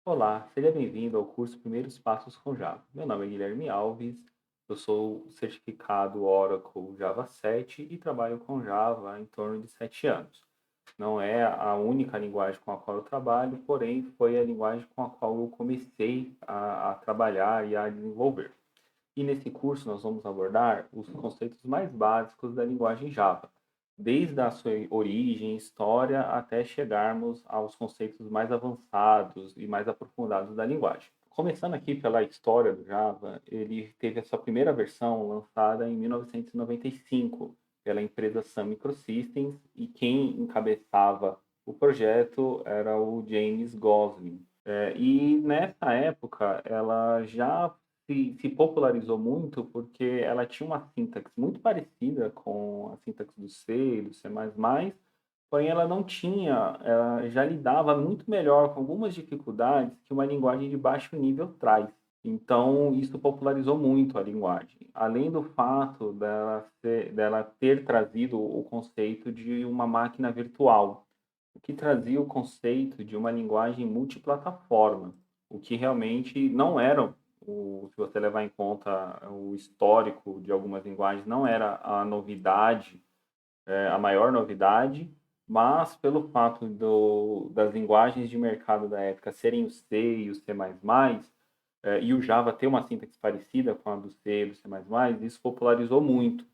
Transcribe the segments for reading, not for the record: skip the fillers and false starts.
Olá, seja bem-vindo ao curso Primeiros Passos com Java. Meu nome é Guilherme Alves, eu sou certificado Oracle Java 7 e trabalho com Java há em torno de 7 anos. Não é a única linguagem com a qual eu trabalho, porém foi a linguagem com a qual eu comecei a trabalhar e a desenvolver. E nesse curso nós vamos abordar os conceitos mais básicos da linguagem Java, desde a sua origem, história, até chegarmos aos conceitos mais avançados e mais aprofundados da linguagem. Começando aqui pela história do Java, ele teve a sua primeira versão lançada em 1995 pela empresa Sun Microsystems e quem encabeçava o projeto era o James Gosling. E nessa época ela já se popularizou muito porque ela tinha uma sintaxe muito parecida com a sintaxe do C e do C++, porém ela não tinha, ela já lidava muito melhor com algumas dificuldades que uma linguagem de baixo nível traz. Então, isso popularizou muito a linguagem. Além do fato dela ter trazido o conceito de uma máquina virtual, o que trazia o conceito de uma linguagem multiplataforma, o que realmente não era se você levar em conta o histórico de algumas linguagens, não era a novidade, a maior novidade, mas pelo fato das linguagens de mercado da época serem o C e o C++, e o Java ter uma sintaxe parecida com a do C e do C++, isso popularizou muito.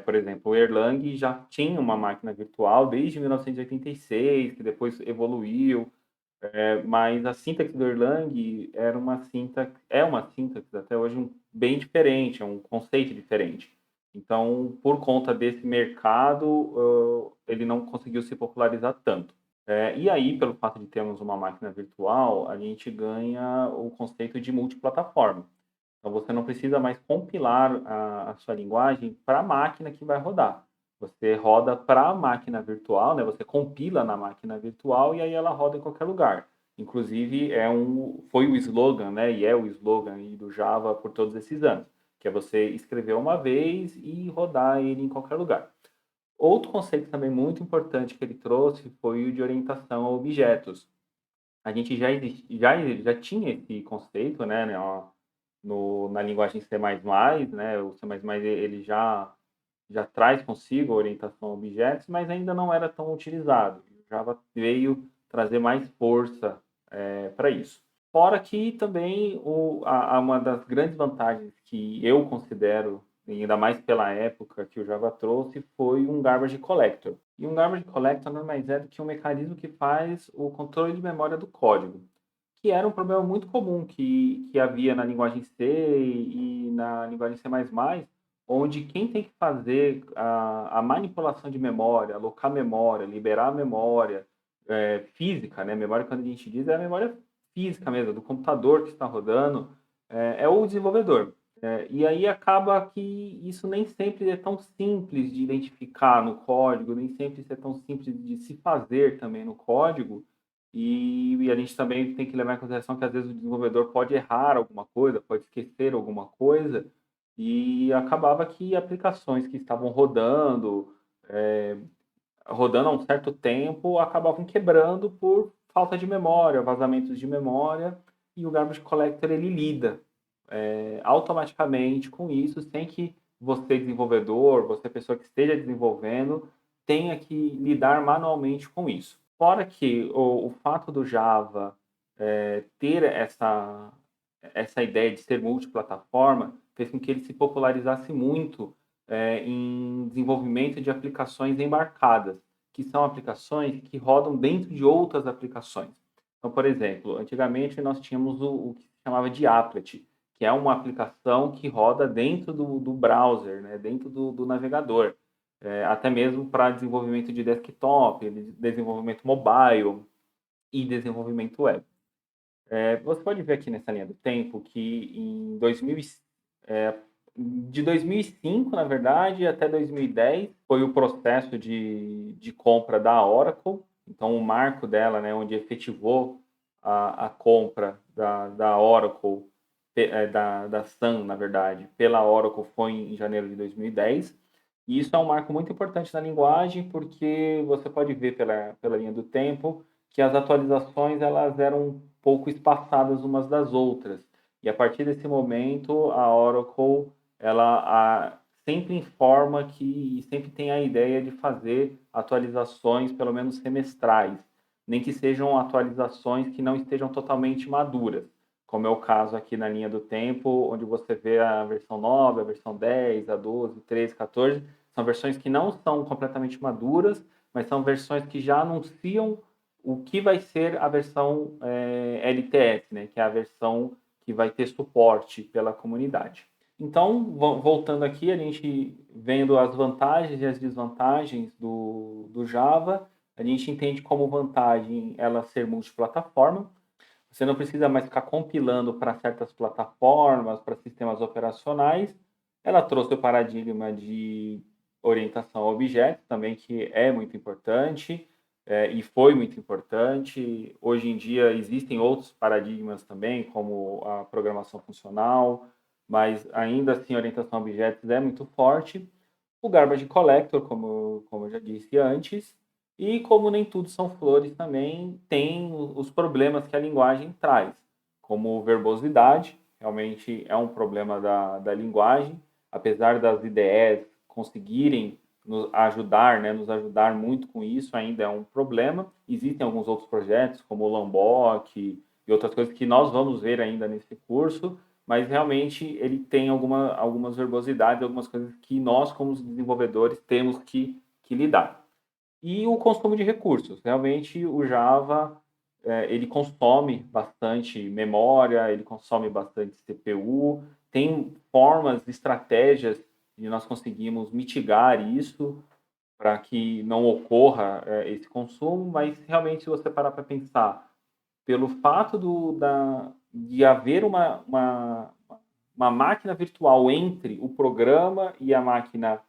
Por exemplo, o Erlang já tinha uma máquina virtual desde 1986, que depois evoluiu, mas a sintaxe do Erlang é uma sintaxe até hoje bem diferente, é um conceito diferente. Então, por conta desse mercado, ele não conseguiu se popularizar tanto. E aí, pelo fato de termos uma máquina virtual, a gente ganha o conceito de multiplataforma. Então, você não precisa mais compilar a sua linguagem para a máquina que vai rodar. Você roda para a máquina virtual, né? Você compila na máquina virtual e aí ela roda em qualquer lugar. Inclusive, foi o slogan, né? E é o slogan aí do Java por todos esses anos, que é você escrever uma vez e rodar ele em qualquer lugar. Outro conceito também muito importante que ele trouxe foi o de orientação a objetos. A gente já tinha esse conceito, né, na linguagem C++, né, o C++ ele já traz consigo a orientação a objetos, mas ainda não era tão utilizado. O Java veio trazer mais força para isso. Fora que também uma das grandes vantagens que eu considero, e ainda mais pela época que o Java trouxe, foi um garbage collector. E um garbage collector nada mais é do que um mecanismo que faz o controle de memória do código, que era um problema muito comum que havia na linguagem C e na linguagem C++, onde quem tem que fazer a manipulação de memória, alocar memória, liberar a memória física, né? Memória, quando a gente diz, é a memória física mesmo, do computador que está rodando, é o desenvolvedor. E aí acaba que isso nem sempre é tão simples de identificar no código, nem sempre isso é tão simples de se fazer também no código, e a gente também tem que levar em consideração que às vezes o desenvolvedor pode errar alguma coisa, pode esquecer alguma coisa, e acabava que aplicações que estavam eh, rodando há um certo tempo, acabavam quebrando por falta de memória, vazamentos de memória, e o Garbage Collector ele lida automaticamente com isso, sem que você, desenvolvedor, você, pessoa que esteja desenvolvendo, tenha que lidar manualmente com isso. Fora que o fato do Java ter essa ideia de ser multiplataforma fez com que ele se popularizasse muito em desenvolvimento de aplicações embarcadas, que são aplicações que rodam dentro de outras aplicações. Então, por exemplo, antigamente nós tínhamos o que se chamava de applet, que é uma aplicação que roda dentro do browser, né, dentro do navegador, até mesmo para desenvolvimento de desktop, desenvolvimento mobile e desenvolvimento web. Você pode ver aqui nessa linha do tempo que é, de 2005, na verdade, até 2010, foi o processo de compra da Oracle. Então, o marco dela, né, onde efetivou a compra da Oracle, da Sun, na verdade, pela Oracle, foi em janeiro de 2010. E isso é um marco muito importante na linguagem, porque você pode ver pela linha do tempo que as atualizações elas eram um pouco espaçadas umas das outras. E a partir desse momento, a Oracle sempre informa que e sempre tem a ideia de fazer atualizações, pelo menos semestrais, nem que sejam atualizações que não estejam totalmente maduras, como é o caso aqui na linha do tempo, onde você vê a versão 9, a versão 10, a 12, 13, 14, são versões que não são completamente maduras, mas são versões que já anunciam o que vai ser a versão LTS, né, que é a versão que vai ter suporte pela comunidade. Então, voltando aqui, a gente vendo as vantagens e as desvantagens do Java, a gente entende como vantagem ela ser multiplataforma. Você não precisa mais ficar compilando para certas plataformas, para sistemas operacionais. Ela trouxe o paradigma de orientação a objetos também, que é muito importante e foi muito importante. Hoje em dia existem outros paradigmas também, como a programação funcional, mas ainda assim a orientação a objetos é muito forte. O Garbage Collector, como eu já disse antes, e como nem tudo são flores também, tem os problemas que a linguagem traz, como verbosidade, realmente é um problema da linguagem, apesar das IDEs conseguirem nos ajudar muito com isso, ainda é um problema. Existem alguns outros projetos, como o Lombok e outras coisas que nós vamos ver ainda nesse curso, mas realmente ele tem algumas verbosidades, algumas coisas que nós, como desenvolvedores, temos que lidar. E o consumo de recursos. Realmente, o Java, ele consome bastante memória, ele consome bastante CPU, tem formas, estratégias de nós conseguirmos mitigar isso para que não ocorra esse consumo, mas realmente, se você parar para pensar, pelo fato de haver uma máquina virtual entre o programa e a máquina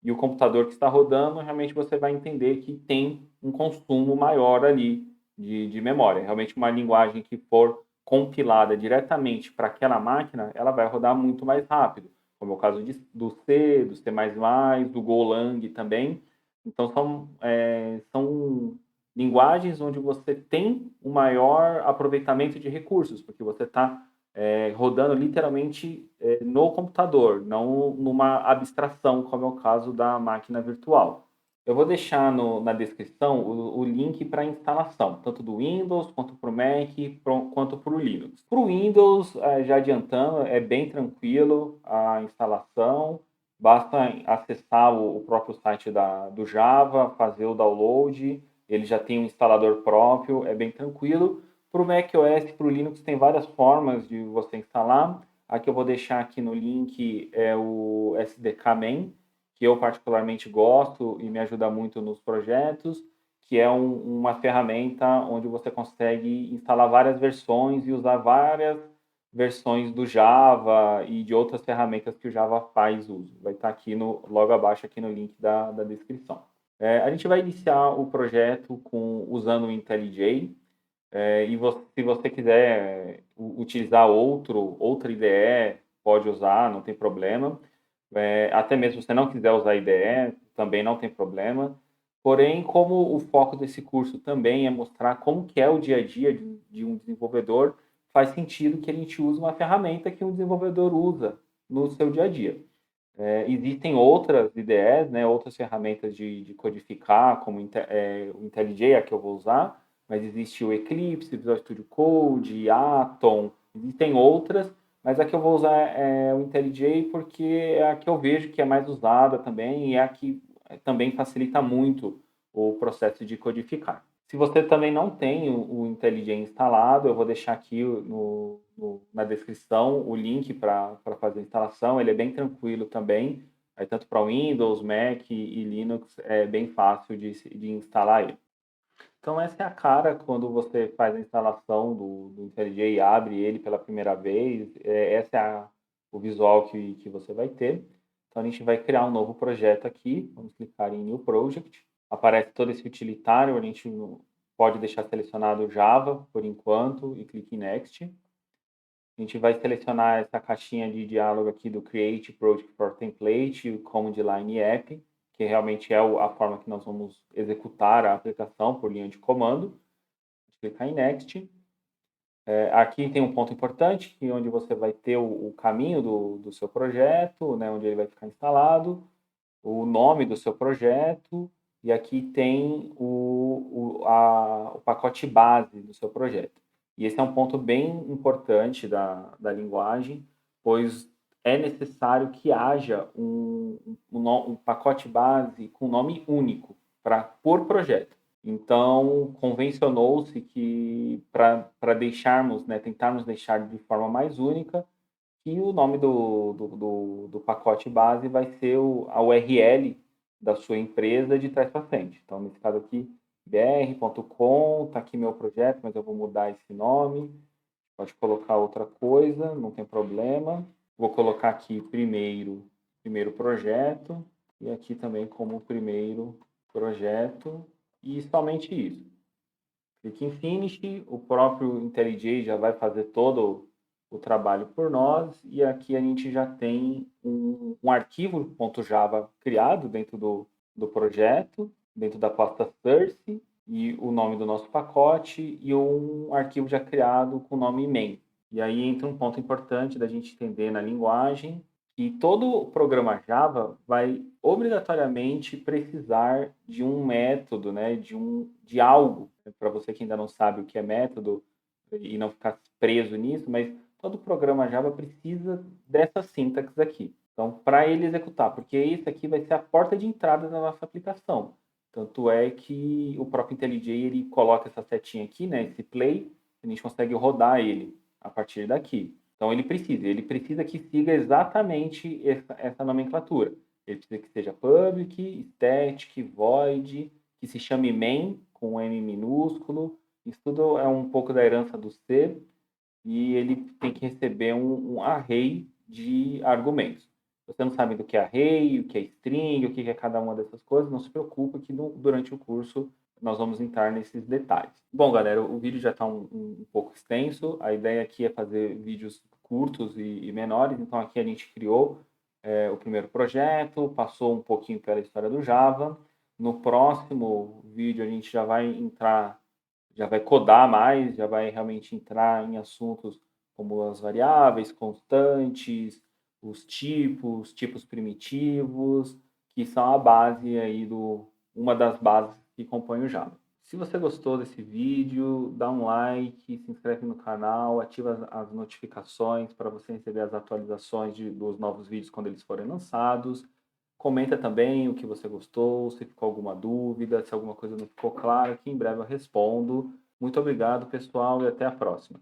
e o computador que está rodando, realmente você vai entender que tem um consumo maior ali de memória. Realmente, uma linguagem que for compilada diretamente para aquela máquina, ela vai rodar muito mais rápido, como é o caso do C, do C++, do Golang também. Então, são linguagens onde você tem um maior aproveitamento de recursos, porque você está rodando literalmente no computador, não numa abstração, como é o caso da máquina virtual. Eu vou deixar na descrição o link para a instalação, tanto do Windows, quanto para o Mac, quanto para o Linux. Para o Windows, já adiantando, é bem tranquilo a instalação, basta acessar o próprio site do Java, fazer o download, ele já tem um instalador próprio, é bem tranquilo. Para o macOS e para o Linux tem várias formas de você instalar. A que eu vou deixar aqui no link é o SDK-Man, que eu particularmente gosto e me ajuda muito nos projetos, que é uma ferramenta onde você consegue instalar várias versões e usar várias versões do Java e de outras ferramentas que o Java faz uso. Vai estar aqui logo abaixo aqui no link da descrição. A gente vai iniciar o projeto usando o IntelliJ, se você quiser utilizar outra IDE, pode usar, não tem problema. Até mesmo se você não quiser usar IDE, também não tem problema. Porém, como o foco desse curso também é mostrar como que é o dia a dia de um desenvolvedor, faz sentido que a gente use uma ferramenta que um desenvolvedor usa no seu dia a dia. Existem outras IDEs, né, outras ferramentas de codificar, como o IntelliJ, a que eu vou usar, mas existe o Eclipse, Visual Studio Code, Atom, existem outras, mas a que eu vou usar é o IntelliJ porque é a que eu vejo que é mais usada também e é a que também facilita muito o processo de codificar. Se você também não tem o IntelliJ instalado, eu vou deixar aqui na descrição o link para fazer a instalação. Ele é bem tranquilo também, tanto para Windows, Mac e Linux, é bem fácil de instalar ele. Então, essa é a cara quando você faz a instalação do IntelliJ e abre ele pela primeira vez. Essa é o visual que você vai ter. Então, a gente vai criar um novo projeto aqui. Vamos clicar em New Project. Aparece todo esse utilitário. A gente pode deixar selecionado Java por enquanto e clique em Next. A gente vai selecionar essa caixinha de diálogo aqui do Create Project for Template e o Command Line App, que realmente é a forma que nós vamos executar a aplicação por linha de comando. clicar em Next. Aqui tem um ponto importante, que onde você vai ter o caminho do seu projeto, né, onde ele vai ficar instalado, o nome do seu projeto, e aqui tem o pacote base do seu projeto. E esse é um ponto bem importante da linguagem, pois é necessário que haja um pacote base com nome único por projeto. Então, convencionou-se que para deixarmos, né, tentarmos deixar de forma mais única, que o nome do pacote base vai ser a URL da sua empresa de trás para frente. Então, nesse caso aqui, br.com, está aqui meu projeto, mas eu vou mudar esse nome. Pode colocar outra coisa, não tem problema. Vou colocar aqui primeiro projeto, e aqui também como primeiro projeto, e somente isso. Clique em Finish, o próprio IntelliJ já vai fazer todo o trabalho por nós, e aqui a gente já tem um arquivo .java criado dentro do projeto, dentro da pasta source, e o nome do nosso pacote, e um arquivo já criado com o nome main. E aí entra um ponto importante da gente entender na linguagem, que todo programa Java vai obrigatoriamente precisar de um método, né, de algo, para você que ainda não sabe o que é método e não ficar preso nisso, mas todo programa Java precisa dessa sintaxe aqui. Então, para ele executar, porque isso aqui vai ser a porta de entrada da nossa aplicação. Tanto é que o próprio IntelliJ ele coloca essa setinha aqui, né, esse play, a gente consegue rodar ele a partir daqui. Então ele precisa que siga exatamente essa nomenclatura. Ele precisa que seja public, static, void, que se chame main com M minúsculo. Isso tudo é um pouco da herança do C, e ele tem que receber um array de argumentos. Você não sabe do que é array, o que é string, o que é cada uma dessas coisas, não se preocupe que durante o curso nós vamos entrar nesses detalhes. Bom, galera, o vídeo já está um pouco extenso. A ideia aqui é fazer vídeos curtos e menores. Então, aqui a gente criou o primeiro projeto, passou um pouquinho pela história do Java. No próximo vídeo, a gente já vai codar mais, já vai realmente entrar em assuntos como as variáveis, constantes, os tipos primitivos, que são a base aí uma das bases que compõe o Java. Se você gostou desse vídeo, dá um like, se inscreve no canal, ativa as notificações para você receber as atualizações dos novos vídeos quando eles forem lançados. Comenta também o que você gostou, se ficou alguma dúvida, se alguma coisa não ficou clara, que em breve eu respondo. Muito obrigado, pessoal, e até a próxima.